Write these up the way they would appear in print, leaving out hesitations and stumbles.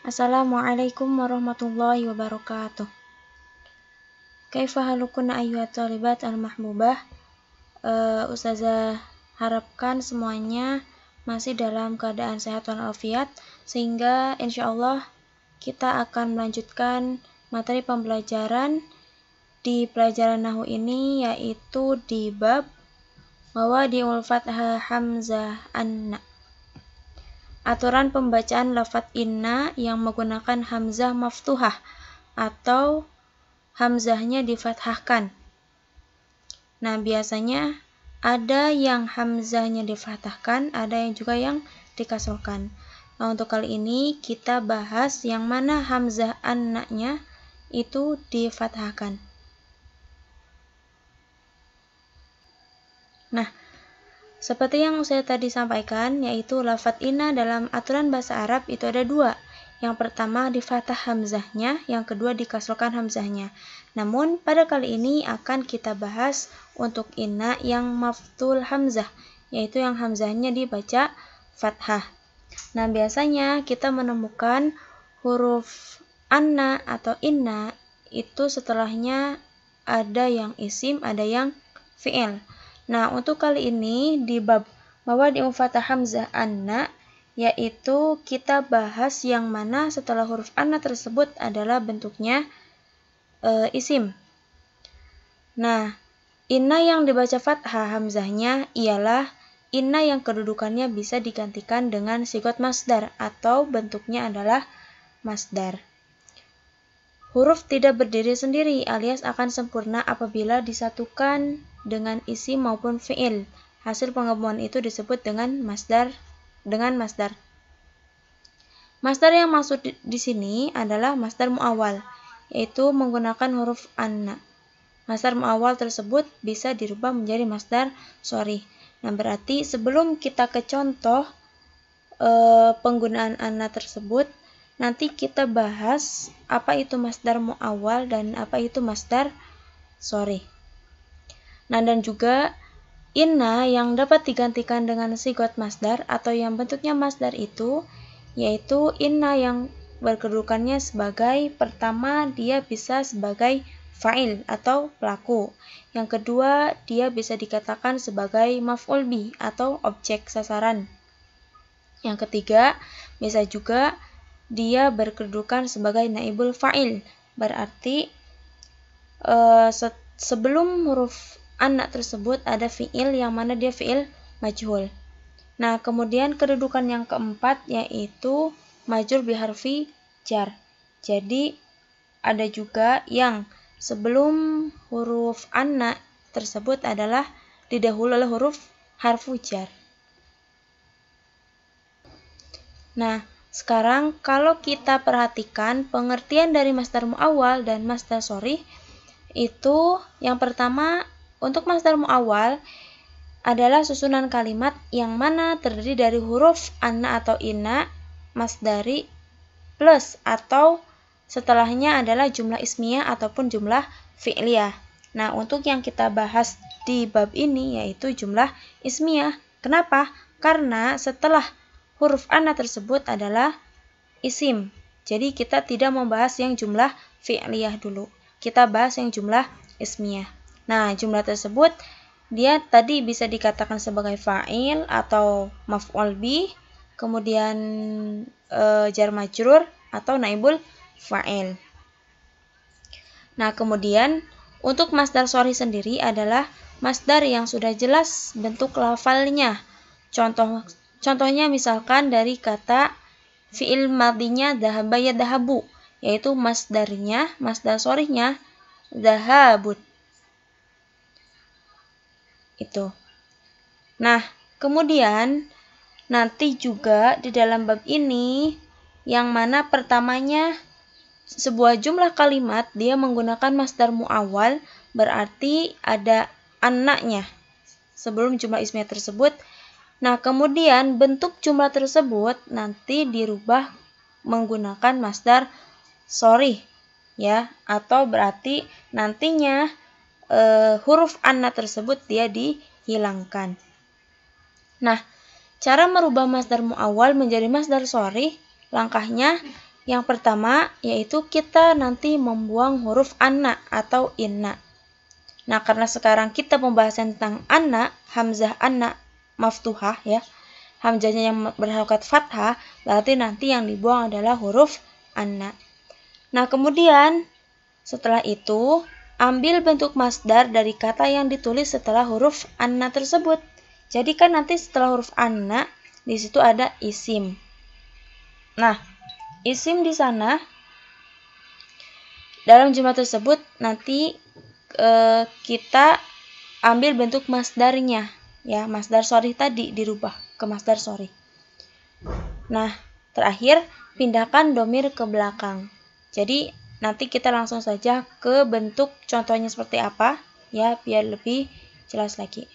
Assalamualaikum warahmatullahi wabarakatuh. Kaifa halukunna ayyuhat thalibat al-mahbubah. Ustazah harapkan semuanya masih dalam keadaan sehat walafiat, sehingga insyaallah kita akan melanjutkan materi pembelajaran di pelajaran nahwu ini, yaitu di bab mawadi'ul fathah hamzah anna. Aturan pembacaan lafadz inna yang menggunakan hamzah maftuhah atau hamzahnya difathahkan. Nah, biasanya ada yang hamzahnya difathahkan, ada yang juga yang dikasrohkan. Nah, untuk kali ini kita bahas yang mana hamzah anna-nya itu difathahkan. Nah, seperti yang saya tadi sampaikan, yaitu lafadz inna dalam aturan bahasa Arab itu ada dua. Yang pertama difathah hamzahnya, yang kedua dikasrohkan hamzahnya. Namun pada kali ini akan kita bahas untuk inna yang maftul hamzah, yaitu yang hamzahnya dibaca fathah. Nah, biasanya kita menemukan huruf anna atau inna itu setelahnya ada yang isim, ada yang fi'il. Nah, untuk kali ini di bab mawadi'ul fathah hamzah anna, yaitu kita bahas yang mana setelah huruf anna tersebut adalah bentuknya isim. Nah, inna yang dibaca fathah hamzahnya ialah inna yang kedudukannya bisa digantikan dengan sigot masdar atau bentuknya adalah masdar. Huruf tidak berdiri sendiri alias akan sempurna apabila disatukan dengan isim maupun fi'il. Hasil penggabungan itu disebut dengan masdar. Masdar yang maksud di sini adalah masdar muawwal, yaitu menggunakan huruf anna. Masdar muawwal tersebut bisa dirubah menjadi masdar sharih. Nah, berarti sebelum kita ke contoh penggunaan anna tersebut, nanti kita bahas apa itu masdar muawwal dan apa itu masdar sharih. Nah, dan juga inna yang dapat digantikan dengan sigot masdar atau yang bentuknya masdar itu, yaitu inna yang berkedudukannya sebagai pertama dia bisa sebagai fa'il atau pelaku. Yang kedua, dia bisa dikatakan sebagai maf'ul bih atau objek sasaran. Yang ketiga, bisa juga dia berkedudukan sebagai naibul fa'il. Berarti sebelum huruf anna tersebut ada fi'il yang mana dia fi'il majhul. Nah, kemudian kedudukan yang keempat yaitu majrur biharfi jar. Jadi ada juga yang sebelum huruf anna tersebut adalah didahului oleh huruf harfu jar. Nah, sekarang kalau kita perhatikan pengertian dari masdar muawwal dan masdar sharih, itu yang pertama untuk masdar muawwal adalah susunan kalimat yang mana terdiri dari huruf anna atau inna, masdari plus atau setelahnya adalah jumlah ismiyah ataupun jumlah fi'liyah. Nah, untuk yang kita bahas di bab ini yaitu jumlah ismiyah. Kenapa? Karena setelah huruf anna tersebut adalah isim. Jadi kita tidak membahas yang jumlah fi'liyah dulu. Kita bahas yang jumlah ismiyah. Nah, jumlah tersebut dia tadi bisa dikatakan sebagai fa'il atau maf'ul bih, kemudian jar majrur atau naibul fa'il. Nah, kemudian untuk masdar sharih sendiri adalah masdar yang sudah jelas bentuk lafalnya. Contohnya misalkan dari kata fi'il madinya dhahaba yadhabu, yaitu masdar sharihnya dhahabut. Itu. Nah, kemudian nanti juga di dalam bab ini yang mana pertamanya sebuah jumlah kalimat dia menggunakan masdar muawwal, berarti ada anaknya sebelum jumlah ismiyah tersebut. Nah, kemudian bentuk jumlah tersebut nanti dirubah menggunakan masdar sharih, ya, atau berarti nantinya huruf anna tersebut dia dihilangkan. Nah, cara merubah masdar muawwal menjadi masdar sharih, langkahnya Yang pertama yaitu kita nanti membuang huruf anna atau inna. Nah, karena sekarang kita pembahasan tentang anna, hamzah anna maftuhah ya. Hamzahnya yang berharokat fathah, berarti nanti yang dibuang adalah huruf anna. Nah, kemudian setelah itu ambil bentuk masdar dari kata yang ditulis setelah huruf anna tersebut. Jadi kan nanti setelah huruf anna di situ ada isim. Nah, isim di sana dalam jumlah tersebut nanti kita ambil bentuk masdarnya ya, masdar sorih tadi dirubah ke masdar sorih. Nah, terakhir pindahkan domir ke belakang. Jadi nanti kita langsung saja ke bentuk contohnya seperti apa ya, biar lebih jelas lagi.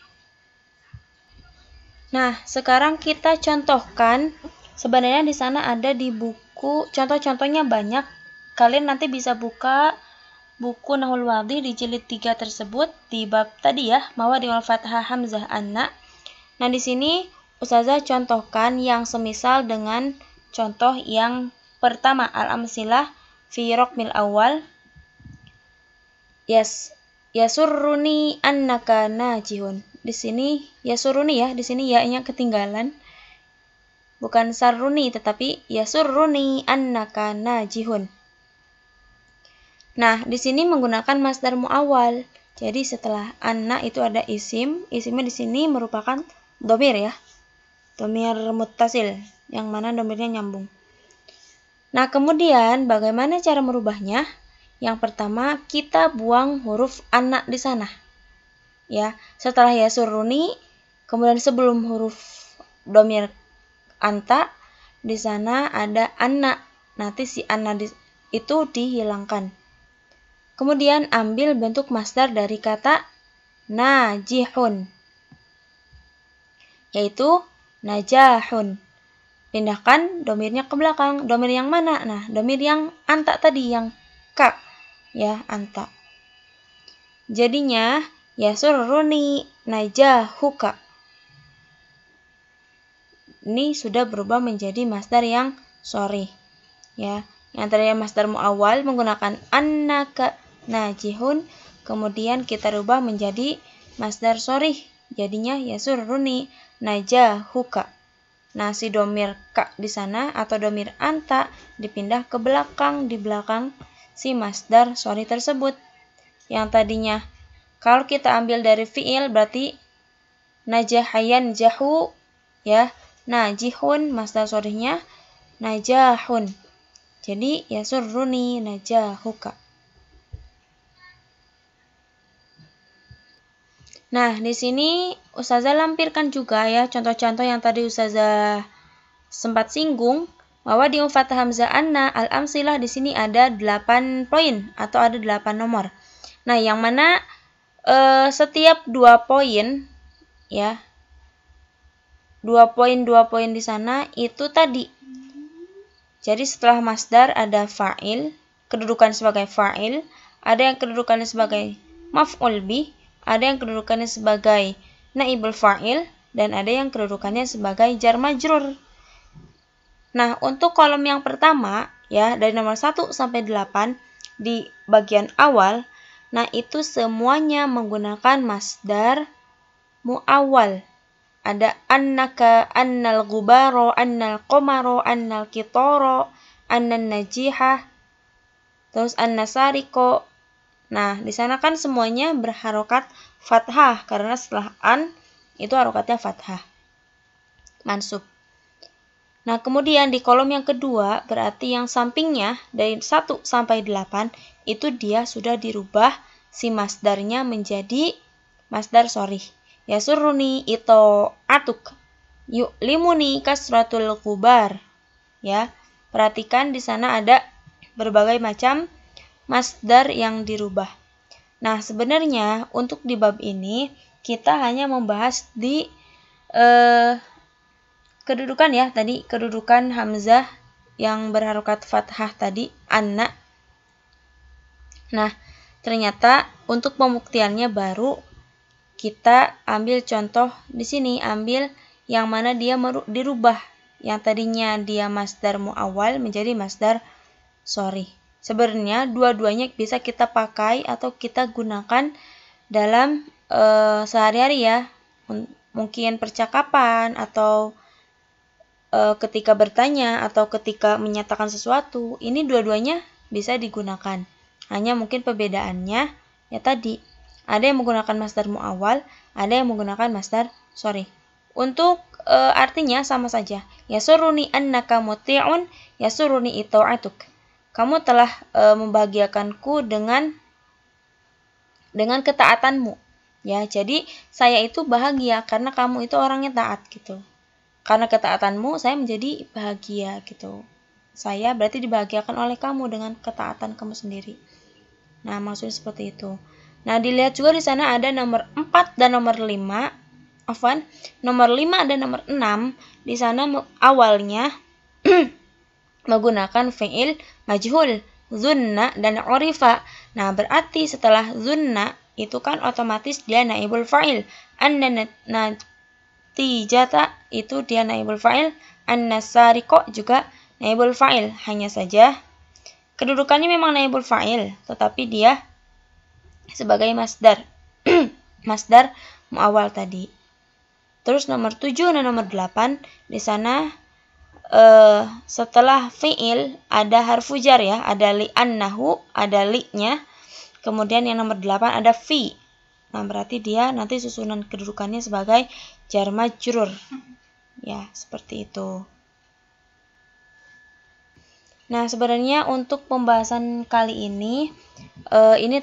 Nah, sekarang kita contohkan. Sebenarnya di sana ada di buku contoh-contohnya banyak. Kalian nanti bisa buka buku Nahul Wadih di jilid 3 tersebut di bab tadi ya, mawadi wal fathah hamzah anna. Nah, di sini Ustazah contohkan yang semisal dengan contoh yang pertama, al-amsilah fi raqmil awal. Yasurruni annaka najihun. Di sini yasurruni ya, di sini ya-nya ketinggalan. Bukan sarruni tetapi yasurruni annaka najihun. Nah, di sini menggunakan masdar muawwal. Jadi setelah anna itu ada isim. Isimnya di sini merupakan domir ya. Domir muttasil, yang mana domirnya nyambung. Nah, kemudian bagaimana cara merubahnya? Yang pertama, kita buang huruf anna di sana. Ya, setelah yasurruni, kemudian sebelum huruf domir anta, di sana ada anna. Nanti si anna itu dihilangkan. Kemudian ambil bentuk masdar dari kata najihun, yaitu najahun. Pindahkan domirnya ke belakang. Domir yang mana? Nah, domir yang anta tadi, yang ka. Ya, anta. Jadinya, yasurruni najahuka. Ini sudah berubah menjadi masdar yang sorih. Ya, yang tadinya masdar muawwal menggunakan annaka najihun, kemudian kita rubah menjadi masdar sorih, jadinya yasurruni najahuka. Nah, si domir ka di sana atau domir anta dipindah ke belakang, di belakang si masdar sorih tersebut. Yang tadinya kalau kita ambil dari fiil berarti najahayan jahu ya, najihun masdar sorihnya najahun. Jadi yasurruni najahuka. Nah, di sini Ustazah lampirkan juga ya contoh-contoh yang tadi Ustazah sempat singgung, bahwa di fathah hamzah anna al-amsilah di sini ada 8 poin atau ada 8 nomor. Nah, yang mana setiap 2 poin ya. 2 poin di sana itu tadi. Jadi setelah masdar ada fa'il, kedudukan sebagai fa'il, ada yang kedudukannya sebagai maf'ul bih, ada yang kedudukannya sebagai naibul fa'il, dan ada yang kedudukannya sebagai jar majrur. Nah, untuk kolom yang pertama, ya, dari nomor 1 sampai 8, di bagian awal, nah itu semuanya menggunakan masdar muawwal. Ada annaka, annal gubaro, annal qomaro, annal kitoro, annan najihah, terus annasariko. Nah, di sana kan semuanya berharokat fathah, karena setelah an itu harokatnya fathah, mansub. Nah, kemudian di kolom yang kedua, berarti yang sampingnya dari 1 sampai 8, itu dia sudah dirubah si masdarnya menjadi masdar sorih. Yasurruni ito atuk, yu'limuni kasratul kubar. Ya, perhatikan di sana ada berbagai macam masdar yang dirubah. Nah, sebenarnya untuk di bab ini kita hanya membahas di kedudukan ya, tadi kedudukan hamzah yang berharokat fathah tadi, anna. Nah, ternyata untuk pembuktiannya baru kita ambil contoh di sini, ambil yang mana dia dirubah. Yang tadinya dia masdar muawwal menjadi masdar sorry. Sebenarnya dua-duanya bisa kita pakai atau kita gunakan dalam sehari-hari ya. Mungkin percakapan atau ketika bertanya atau ketika menyatakan sesuatu. Ini dua-duanya bisa digunakan. Hanya mungkin perbedaannya ya tadi. Ada yang menggunakan masdar mu'awwal, ada yang menggunakan masdar sorry. Untuk artinya sama saja. Yasuruni annaka muti'un, yasuruni ita'atuk. Kamu telah membahagiakanku dengan ketaatanmu. Ya, jadi saya itu bahagia karena kamu itu orangnya taat gitu. Karena ketaatanmu saya menjadi bahagia gitu. Saya berarti dibahagiakan oleh kamu dengan ketaatan kamu sendiri. Nah, maksudnya seperti itu. Nah, dilihat juga di sana ada nomor 4 dan nomor 5. Nomor 5 dan nomor 6 di sana awalnya menggunakan fi'il majhul, zunna dan urifa. Nah, berarti setelah zunna itu kan otomatis dia naibul fa'il. Anna natijata itu dia naibul fa'il. An-nasariqo juga naibul fa'il. Hanya saja kedudukannya memang naibul fa'il, tetapi dia sebagai masdar. Masdar mu'awwal tadi. Terus nomor 7 dan nomor 8 di sana setelah fi'il ada harfu jar ya, ada li'annahu, ada li-nya. Kemudian yang nomor 8 ada fi. Nah, berarti dia nanti susunan kedudukannya sebagai jar majrur. Ya, seperti itu. Nah, sebenarnya untuk pembahasan kali ini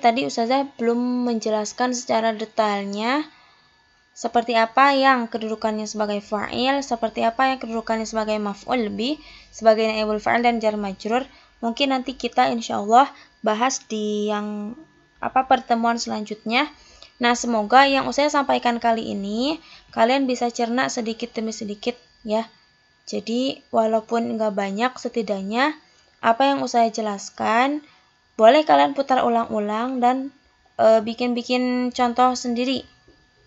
tadi Ustazah belum menjelaskan secara detailnya seperti apa yang kedudukannya sebagai fa'il, seperti apa yang kedudukannya sebagai maf'ul bih, sebagai naibul fa'il dan jar majrur. Mungkin nanti kita insyaallah bahas di yang pertemuan selanjutnya. Nah, semoga yang saya sampaikan kali ini kalian bisa cerna sedikit demi sedikit ya. Jadi, walaupun enggak banyak, setidaknya apa yang saya jelaskan boleh kalian putar ulang-ulang dan bikin-bikin contoh sendiri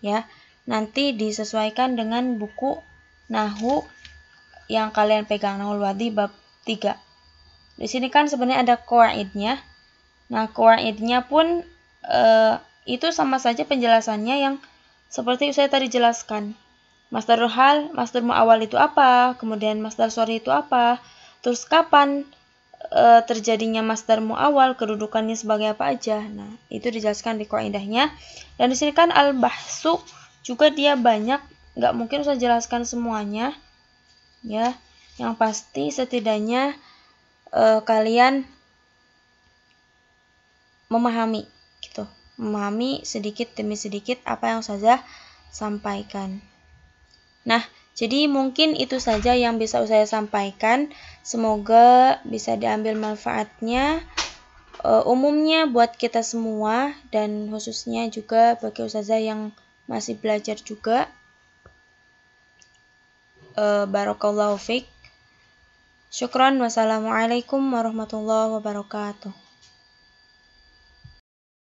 ya. Nanti disesuaikan dengan buku Nahwu yang kalian pegang, Nahwul Wadhi bab 3. Di sini kan sebenarnya ada qawaidnya. Nah, qawaidnya pun itu sama saja penjelasannya yang seperti saya tadi jelaskan. Masdarul hal, masdar mu'awwal itu apa? Kemudian masdar sorry itu apa? Terus kapan terjadinya masdar mu'awwal, kedudukannya sebagai apa aja? Nah, itu dijelaskan di qaidahnya. Dan di sini kan al-bahsu juga dia banyak, nggak mungkin saya jelaskan semuanya ya. Yang pasti setidaknya kalian memahami gitu, memahami sedikit demi sedikit apa yang saya sampaikan. Nah, jadi mungkin itu saja yang bisa saya sampaikan. Semoga bisa diambil manfaatnya umumnya buat kita semua dan khususnya juga bagi ustazah yang masih belajar juga. Barakallahu fiik. Syukran. Wassalamualaikum warahmatullahi wabarakatuh.